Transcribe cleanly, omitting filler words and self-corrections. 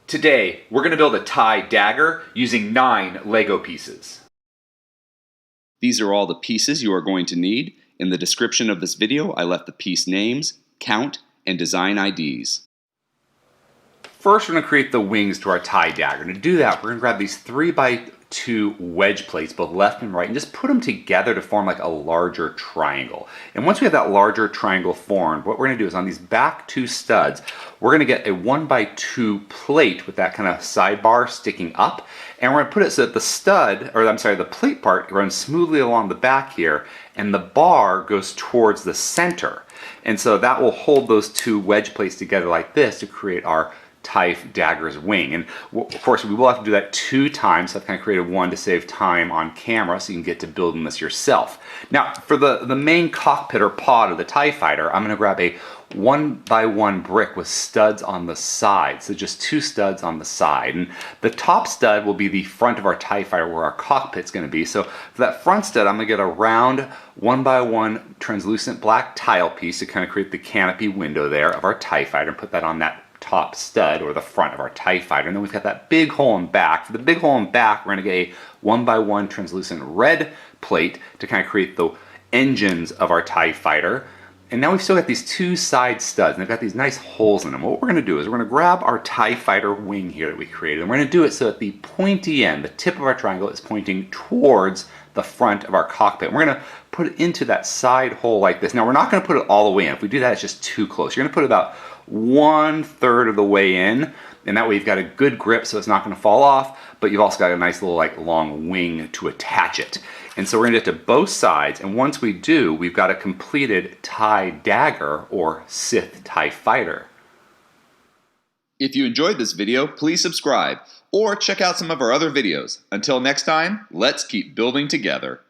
Today, we're going to build a TIE Dagger using 9 LEGO pieces. These are all the pieces you are going to need. In the description of this video, I left the piece names, count, and design IDs. First, we're going to create the wings to our TIE Dagger. And to do that, we're going to grab these 3x2 wedge plates, both left and right, and just put them together to form like a larger triangle. And once we have that larger triangle formed, what we're going to do is on these back 2 studs, we're going to get a 1x2 plate with that kind of sidebar sticking up. And we're going to put it so that the plate part runs smoothly along the back here, and the bar goes towards the center. And so that will hold those 2 wedge plates together like this to create our TIE Dagger's wing. And of course we will have to do that 2 times, so I've kind of created one to save time on camera so you can get to building this yourself. Now for the main cockpit or pod of the TIE Fighter, I'm going to grab a 1x1 brick with studs on the side, so just 2 studs on the side. And the top stud will be the front of our TIE Fighter where our cockpit's going to be. So for that front stud, I'm going to get a round 1x1 translucent black tile piece to kind of create the canopy window there of our TIE Fighter and put that on that top stud or the front of our TIE Fighter. And then we've got that big hole in back. For the big hole in back, we're going to get a 1x1 translucent red plate to kind of create the engines of our TIE Fighter. And now we've still got these 2 side studs, and they've got these nice holes in them. What we're going to do is we're going to grab our TIE Fighter wing here that we created, and we're going to do it so that the pointy end, the tip of our triangle, is pointing towards the front of our cockpit. We're going to put it into that side hole like this. Now we're not going to put it all the way in. If we do that, it's just too close. You're going to put it about 1/3 of the way in, and that way you've got a good grip so it's not going to fall off, but you've also got a nice little long wing to attach it. And so we're going to get to both sides, and once we do, we've got a completed TIE Dagger or Sith TIE Fighter. If you enjoyed this video, please subscribe or check out some of our other videos. Until next time, let's keep building together.